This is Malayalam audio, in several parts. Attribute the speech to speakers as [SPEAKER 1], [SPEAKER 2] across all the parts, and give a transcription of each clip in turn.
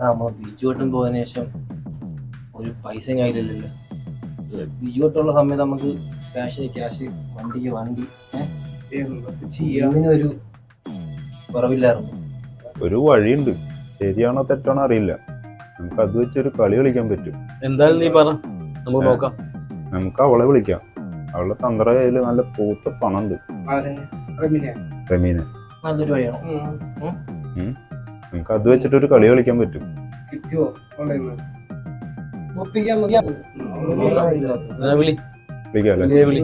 [SPEAKER 1] നമ്മൾ ബിജുവട്ടം പോയതിനു ശേഷം ഒരു പൈസ കയ്യിലില്ലല്ലോ. ബിജുവട്ടുള്ള സമയത്ത് നമുക്ക് ക്യാഷ് വണ്ടിക്ക് വണ്ടി ഒരു കുറവില്ലായിരുന്നു.
[SPEAKER 2] ഒരു വഴിയുണ്ട്, ശരിയാണോ തെറ്റാണോ അറിയില്ല. നമുക്ക് അത് വെച്ചൊരു കളി കളിക്കാൻ പറ്റും.
[SPEAKER 3] എന്തായാലും നീ പറ, നമുക്ക് നോക്കാം.
[SPEAKER 2] നമുക്ക് അവളെ വിളിക്കാം. അവളുടെ തന്ത്ര കയ്യില് നല്ല പൂത്ത പണുണ്ട്. റമീനെ
[SPEAKER 1] നല്ലൊരു വഴിയാണോ?
[SPEAKER 2] നമുക്ക് അത് വെച്ചിട്ടൊരു കളി കളിക്കാൻ പറ്റും. വിളിക്കാല്ലേ?
[SPEAKER 3] വിളി.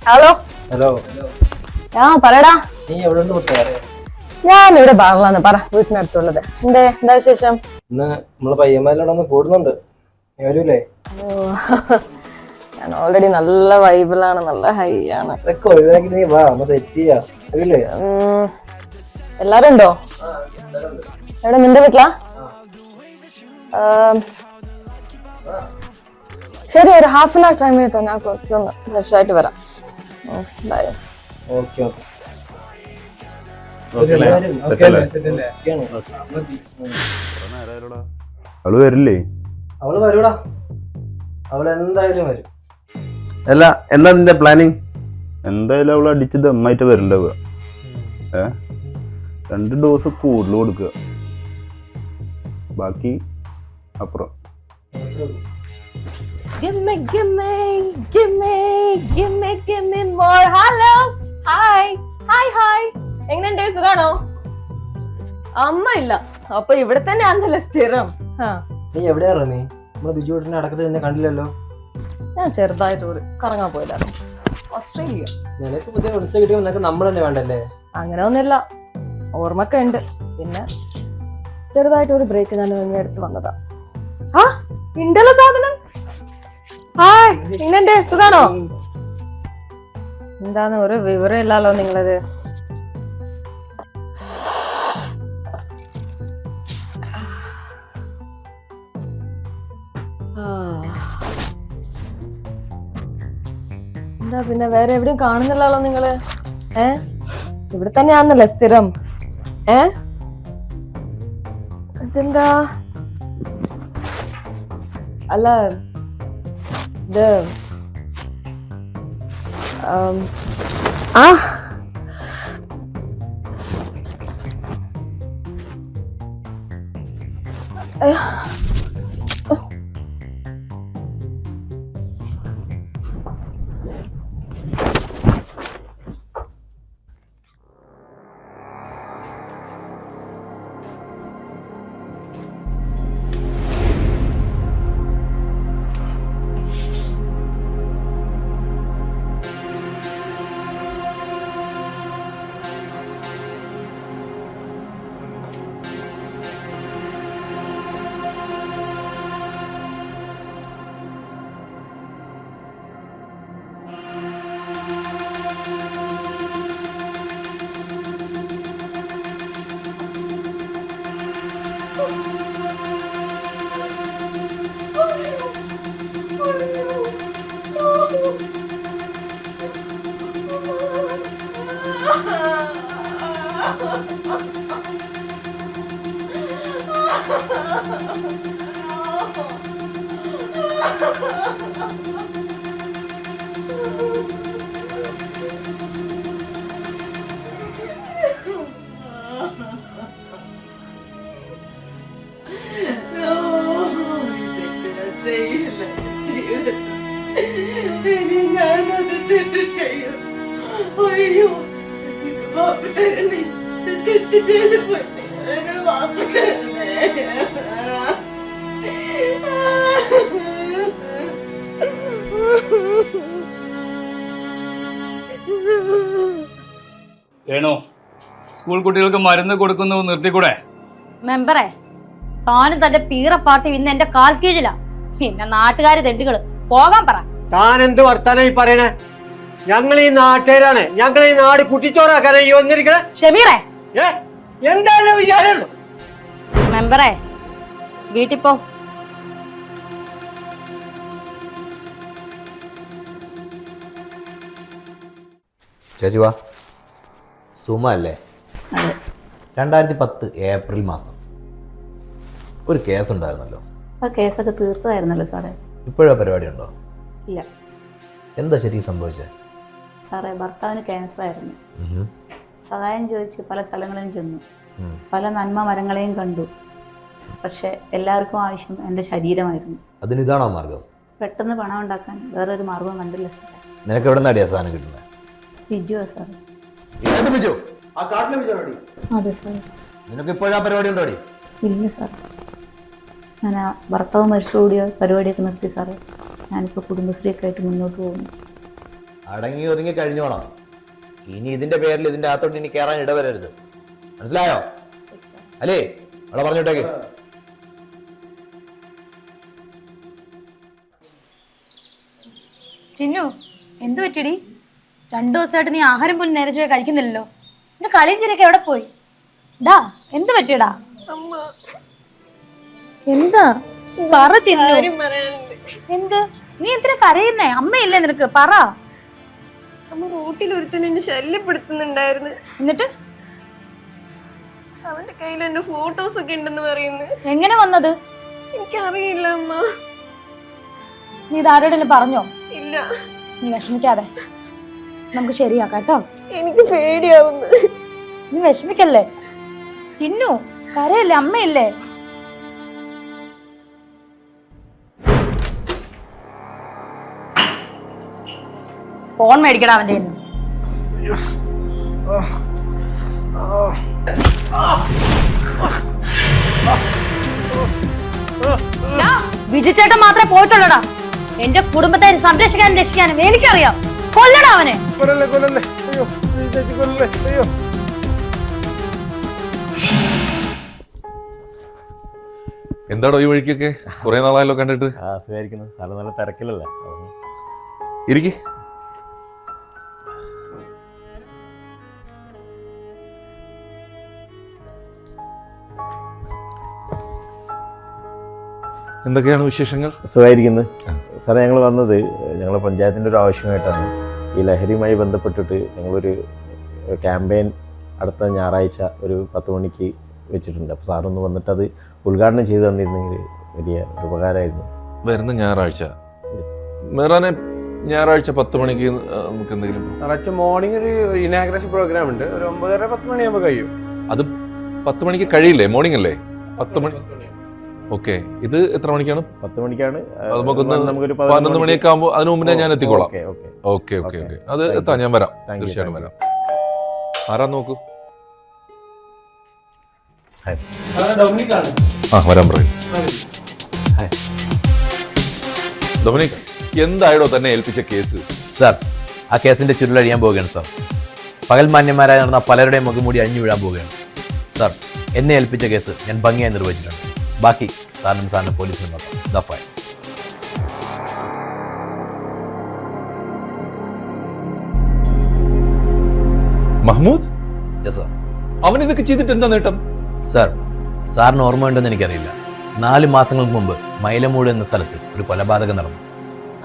[SPEAKER 4] ഹലോ
[SPEAKER 1] ഹലോ,
[SPEAKER 4] പറയടാ.
[SPEAKER 1] നീ എവിടെ നിന്ന് വിട്ടാറ്?
[SPEAKER 4] ഞാൻ ഇവിടെ ബാറിലാന്ന്. പറ, വീട്ടിനടുത്തുള്ളത്. എന്താ വിശേഷം?
[SPEAKER 1] ഇന്ന് നമ്മള് പയ്യന്മാരിലൂടെ കൂടുന്നുണ്ട്, നീ വരൂലേ?
[SPEAKER 4] ഞാൻ ഓൾറെഡി നല്ല വൈബിലാണ്, നല്ല ഹൈ ആണ്.
[SPEAKER 1] ഇതൊക്കെ ഒഴിവാക്കി നീ വാ, നമ്മ സെറ്റ് ചെയ്യാം. വരൂലേ?
[SPEAKER 4] എല്ലാരും ഉണ്ടോ? എവിടെ, നിന്റെ വീട്ടിലാ? ശരി, ഒരു ഹാഫ് ആൻ അവർ സമയത്തോ, ഞാൻ കുറച്ചൊന്ന് ഫ്രഷ് ആയിട്ട് വരാം.
[SPEAKER 1] Okay okay.
[SPEAKER 2] അവള് വരില്ലേ?
[SPEAKER 1] അവള് വരൂടാ, അവള് എന്തായാലും വരും.
[SPEAKER 3] അല്ല, എന്താ നിന്റെ പ്ലാനിങ്?
[SPEAKER 2] എന്തായാലും അവള് അടിച്ച് ദമ്മായിട്ട് വരണ്ടാവുക. 2 ഡോസ് കൂടുതൽ കൊടുക്കുക, ബാക്കി അപ്പുറം.
[SPEAKER 4] Give me more. Hello. Hi. എങ്ങനെയുണ്ട്, സുഖാണോ? അമ്മ ഇല്ല, അപ്പൊ ഇവിടെ തന്നെ ആണല്ലേ സ്ഥിരം.
[SPEAKER 1] നീ എവിടെയാ റമി? നമ്മള് ബിജുവേട്ടന്റെ അടക്കത്തിൽ നിന്നെ കണ്ടില്ലല്ലോ.
[SPEAKER 4] ഞാൻ ചെറുതായിട്ട് ഒരു കറങ്ങാൻ പോയതാണ്, ഓസ്ട്രേലിയ.
[SPEAKER 1] നിനക്ക് പുതിയ ഫ്രണ്ട്സ് കിട്ടിയപ്പോ നിനക്ക് നമ്മളല്ലേ വേണ്ടല്ലേ?
[SPEAKER 4] അങ്ങനെ ഒന്നുമില്ല, ഓർമ്മൊക്കെ ഉണ്ട്. പിന്നെ ചെറുതായിട്ട് ഒരു ബ്രേക്ക് ഞാൻ എടുത്ത് വന്നതാ. ആ ഉണ്ടല്ലോ സാധനം. ഹായ്, എങ്ങനെയുണ്ട്, സുഖാണോ? എന്താന്ന് ഒരു വിവരം ഇല്ലല്ലോ നിങ്ങളത്. എന്താ പിന്നെ വേറെ എവിടെയും കാണുന്നില്ലല്ലോ നിങ്ങള്? ഇവിടെ തന്നെയാന്നല്ലേ സ്ഥിരം? ഇതെന്താ? അല്ല, ഇത്
[SPEAKER 5] വേണോ, സ്കൂൾ കുട്ടികൾക്ക് മരുന്ന് കൊടുക്കുന്നത് നിർത്തിക്കൂടെ?
[SPEAKER 6] മെമ്പറെ, താനും തന്റെ പീറപ്പാട്ടി ഇന്ന് എന്റെ കാൽ കീഴിലാ. പിന്നെ നാട്ടുകാര് തെണ്ടുകള് പോകാൻ പറ.
[SPEAKER 7] താൻ എന്ത് വർത്താനായി പറയണേ? ഞങ്ങൾ ഈ നാട്ടുകാരാണ്, ഞങ്ങൾ ഈ നാട് കുട്ടിച്ചോറാക്കാനാ ഈ വന്നിരിക്കണേ.
[SPEAKER 6] ഷമീറേ,
[SPEAKER 7] എന്താണ് വിചാരം?
[SPEAKER 6] മെമ്പറേ വീട്ടിൽ പോ.
[SPEAKER 8] ചേച്ചി വാ. സുമ അല്ലേ? 2010 ഏപ്രിൽ മാസം ഒരു കേസ് ഉണ്ടായിരുന്നല്ലോ.
[SPEAKER 9] ആ കേസൊക്കെ തീർത്തതായിരുന്നല്ലോ സാറേ.
[SPEAKER 8] ഇപ്പോഴാ പരിപാടി ഉണ്ടോ?
[SPEAKER 9] ഇല്ല
[SPEAKER 8] എന്താ ശരി സംഭവിച്ചത്?
[SPEAKER 9] സാറേ, ഭർത്താവിന് ക്യാൻസർ ആയിരുന്നു. സഹായം ചോദിച്ച് പല സ്ഥലങ്ങളിലും ചെന്നു, പല നന്മ മരങ്ങളെയും കണ്ടു. പക്ഷെ എല്ലാവർക്കും ആവശ്യം എൻ്റെ ശരീരമായിരുന്നു.
[SPEAKER 8] അതിനിതാണോ മാർഗം?
[SPEAKER 9] പെട്ടെന്ന് പണം ഉണ്ടാക്കാൻ വേറൊരു മാർഗം കണ്ടില്ല സാറേ.
[SPEAKER 8] നിനക്ക് എവിടെ നിന്നാടിയാ സാധനം കിട്ടുന്നത്?
[SPEAKER 9] ബിജുവാ സാറേ.
[SPEAKER 8] ബിജു,
[SPEAKER 7] ആ കാട്ടിലെ വിചാരം.
[SPEAKER 9] അതെ സാറേ.
[SPEAKER 8] നിനക്ക് ഇപ്പോഴാ പരിപാടി ഉണ്ടോടി?
[SPEAKER 9] ഇല്ല സാറേ, ഞാൻ ആ ഭർത്താവ് മരിച്ചുകൂടിയ പരിപാടിയൊക്കെ നിർത്തി സാറേ. ഞാനിപ്പോൾ കുടുംബശ്രീയൊക്കെ ആയിട്ട് മുന്നോട്ട് പോകുന്നു.
[SPEAKER 8] അടങ്ങി ഒതുങ്ങി കഴിഞ്ഞോണം. ഇനി ഇതിന്റെ പേരിൽ ഇതിന്റെ അകത്തോട്ട് ഇനി കയറാൻ ഇടവരരുത്, മനസ്സിലായോ? അല്ലേ അവിടെ പറഞ്ഞിട്ടേക്ക്.
[SPEAKER 6] ചിന്നു, എന്തു പറ്റിയടി? 2 ദിവസമായിട്ട് നീ ആഹാരം പോലും നേരെ ചൊവ്വേ കഴിക്കുന്നില്ലല്ലോ. നിന്റെ കളിയും ചിരിയൊക്കെ എവിടെ പോയി? ഡാ, എന്ത് പറ്റിയടാ? എന്താ പറ ചിന്നു. എന്ത്? നീ എന്തിനാ കരയുന്നേ? അമ്മയില്ലേ നിനക്ക്? പറ.
[SPEAKER 10] റോട്ടിൽ ഒരുത്തൻ എന്നെ ശല്യപ്പെടുത്തുന്നുണ്ടായിരുന്നു.
[SPEAKER 6] എന്നിട്ട്
[SPEAKER 10] അവന്റെ കയ്യിൽ എന്റെ ഫോട്ടോസ് ഒക്കെ ഉണ്ടെന്ന് പറയുന്നു.
[SPEAKER 6] എങ്ങനെ വന്നത്?
[SPEAKER 10] എനിക്കറിയില്ല അമ്മ.
[SPEAKER 6] നീ ഇതാരോടെങ്കിലും പറഞ്ഞോ?
[SPEAKER 10] ഇല്ല.
[SPEAKER 6] നീ വിഷമിക്കാതെ, നമുക്ക് ശരിയാക്കാം കേട്ടോ.
[SPEAKER 10] എനിക്ക് പേടിയാവുന്നു.
[SPEAKER 6] നീ വിഷമിക്കല്ലേ ചിന്നു, കരയല്ലേ, അമ്മയില്ലേ? ഫോൺ മേടിക്കടാ അവന്റെ കയ്യിന്ന്. വിജിച്ചേട്ടൻ മാത്രമേ പോയിട്ടുള്ളടാ. എന്റെ കുടുംബത്തെ സംരക്ഷിക്കാനും രക്ഷിക്കാനും എനിക്കറിയാം. കൊല്ലടാ അവനെ.
[SPEAKER 11] എന്താടോ ഈ വഴിക്കൊക്കെ? കുറെ നാളായല്ലോ കണ്ടിട്ട്.
[SPEAKER 2] സ്ഥലം നല്ല തിരക്കിലല്ലേ.
[SPEAKER 11] ഇരിക്കി. എന്തൊക്കെയാണ് വിശേഷങ്ങൾ?
[SPEAKER 2] സുഖമായിരിക്കുന്നു സാറേ. ഞങ്ങൾ വന്നത് ഞങ്ങളുടെ പഞ്ചായത്തിൻ്റെ ഒരു ആവശ്യമായിട്ടാണ്. ഈ ലഹരിയുമായി ബന്ധപ്പെട്ടിട്ട് ഞങ്ങളൊരു ക്യാമ്പയിൻ അടുത്ത ഞായറാഴ്ച ഒരു 10 മണിക്ക് വെച്ചിട്ടുണ്ട്. അപ്പോൾ സാറൊന്ന് വന്നിട്ട് അത് ഉദ്ഘാടനം ചെയ്ത് തന്നിരുന്നെങ്കിൽ വലിയ ഉപകാരമായിരുന്നു.
[SPEAKER 11] വരുന്ന ഞായറാഴ്ച മെറാനെ ഞായറാഴ്ച 10 മണിക്ക് നമുക്ക് എന്തെങ്കിലും
[SPEAKER 3] ഞായറാഴ്ച മോർണിംഗ് ഒരു ഇനാഗ്രേഷൻ പ്രോഗ്രാം ഉണ്ട്. ഒരു 9:30-10 മണിയാകുമ്പോൾ കഴിയും.
[SPEAKER 11] അത് 10 മണിക്ക് കഴിയില്ലേ? മോർണിംഗ് അല്ലേ? 10 മണി. ഓക്കെ, ഇത് എത്ര മണിക്കാണ്?
[SPEAKER 2] 10 മണിക്കാണ്.
[SPEAKER 11] നമുക്കൊരു 11 മണിയൊക്കെ ആകുമ്പോൾ അതിന് മുമ്പേ ഞാൻ എത്തിക്കോളാം. ഓക്കെ ഓക്കെ ഓക്കെ, അത് എത്താം. ഞാൻ വരാം, തീർച്ചയായിട്ടും വരാം. ആരാ നോക്കൂ. ആ വരാൻ പറയും. ഡൊമിനിക്, എന്തായടോ തന്നെ ഏൽപ്പിച്ച കേസ്?
[SPEAKER 8] സാർ, ആ കേസിന്റെ ചുരുളഴിയാൻ പോവുകയാണ് സാർ. പകൽ മാന്യന്മാരായി നടന്ന പലരുടെയും മുഖംമൂടി അഴിഞ്ഞു വീഴാൻ പോവുകയാണ് സാർ. എന്നെ ഏൽപ്പിച്ച കേസ് ഞാൻ ഭംഗിയായി നിർവഹിച്ചിട്ടുണ്ട്. ബാക്കി സാറിനും പോലീസിനും നോക്കാം. ദഫായി.
[SPEAKER 11] മഹ്മൂദ്?
[SPEAKER 8] Yes sir.
[SPEAKER 11] അവൻ ഇതൊക്കെ ചെയ്തിട്ട് എന്താ നേട്ടം?
[SPEAKER 8] സാർ, സാറിന് ഓർമ്മയുണ്ടെന്ന് എനിക്കറിയില്ല. 4 മാസങ്ങൾക്ക് മുമ്പ് മൈലമൂട് എന്ന സ്ഥലത്ത് ഒരു കൊലപാതകം നടന്നു.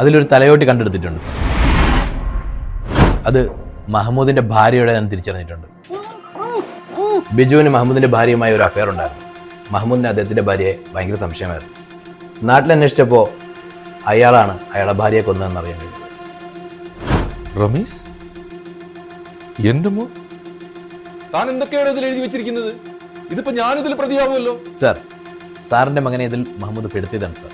[SPEAKER 8] അതിലൊരു തലയോട്ടി കണ്ടെടുത്തിട്ടുണ്ട് സാർ. അത് മഹ്മൂദിന്റെ ഭാര്യയുടെ ഞാൻ തിരിച്ചറിഞ്ഞിട്ടുണ്ട്. ബിജുവിന് മഹ്മൂദിന്റെ ഭാര്യയുമായി ഒരു അഫെയർ ഉണ്ടായിരുന്നു. മഹ്മൂദിന് അദ്ദേഹത്തിന്റെ ഭാര്യയെ ഭയങ്കര സംശയമായിരുന്നു. നാട്ടിൽ അന്വേഷിച്ചപ്പോൾ അയാളാണ് അയാളെ ഭാര്യയെ കൊന്നതെന്ന് അറിയാൻ കഴിഞ്ഞു.
[SPEAKER 11] റമീസ്, എന്റെ മോ, താൻ എന്തൊക്കെയാണ് ഇതിൽ എഴുതി വെച്ചിരിക്കുന്നത്? ഇതിപ്പോ ഞാനിതിൽ പ്രതിയാവുമല്ലോ.
[SPEAKER 8] സാർ, സാറിന്റെ മകനെ ഇതിൽ മഹ്മൂദ് പെടുത്തിയതാണ് സാർ.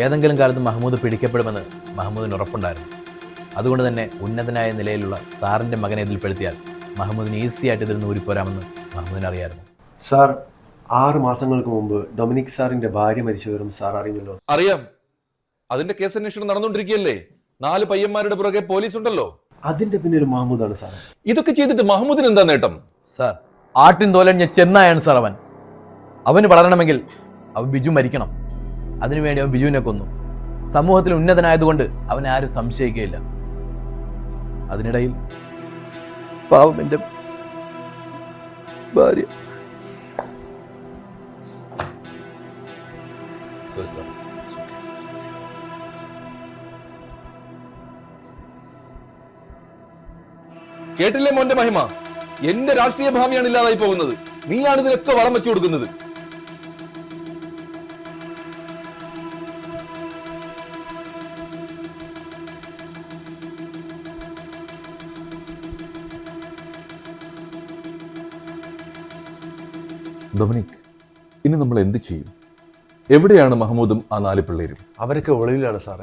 [SPEAKER 8] ഏതെങ്കിലും കാലത്ത് മഹ്മൂദ് പിടിക്കപ്പെടുമെന്ന് മഹ്മൂദിന് ഉറപ്പുണ്ടായിരുന്നു. അതുകൊണ്ട് തന്നെ ഉന്നതനായ നിലയിലുള്ള സാറിന്റെ മകനെ ഇതിൽ പെടുത്തിയാൽ മഹ്മൂദിന് ഈസി ആയിട്ട് ഇതിൽ നിന്ന് ഊരിപ്പോരാമെന്ന് മഹ്മൂദിന് അറിയായിരുന്നു.
[SPEAKER 12] സാർ, 6 മാസങ്ങൾക്ക് മുമ്പ് ഡൊമിനിക് സാറിന്റെ ഭാര്യ മരിച്ചവരും സാർ അറിഞ്ഞല്ലോ.
[SPEAKER 11] അറിയാം, അതിന്റെ കേസ് അന്വേഷണം നടന്നുകൊണ്ടിരിക്കുകയല്ലേ. 4 പയ്യന്മാരുടെ പുറകെ പോലീസ് ഉണ്ടല്ലോ.
[SPEAKER 12] അതിന്റെ പിന്നിൽ മഹ്മൂദാണ് സാർ.
[SPEAKER 11] ഇതൊക്കെ ചെയ്തിട്ട് മഹ്മൂദിന് എന്താ നേട്ടം?
[SPEAKER 8] സാർ, ആട്ടിൻ തോലഞ്ഞ ചെന്നായാണ് സാർ അവൻ. അവന് വളരണമെങ്കിൽ അവൻ ബിജു മരിക്കണം. അതിനുവേണ്ടി അവൻ ബിജുവിനെ കൊന്നു. സമൂഹത്തിൽ ഉന്നതനായതുകൊണ്ട് അവനെ ആരും സംശയിക്കുകയില്ല. അതിനിടയിൽ പാവം
[SPEAKER 11] ഭാര്യ. കേട്ടില്ലേ മോന്റെ മഹിമ? എന്റെ രാഷ്ട്രീയ ഭാവിയാണ് ഇല്ലാതായി പോകുന്നത്. നീയാണ് ഇതിനൊക്കെ വളം വെച്ചു കൊടുക്കുന്നത്. ഡൊമിനിക്, ഇനി നമ്മൾ എന്ത് ചെയ്യും? എവിടെയാണ് മഹമ്മൂദും ആ 4 പിള്ളേരും?
[SPEAKER 12] അവരൊക്കെ ഒളിവിലാണ് സാറേ.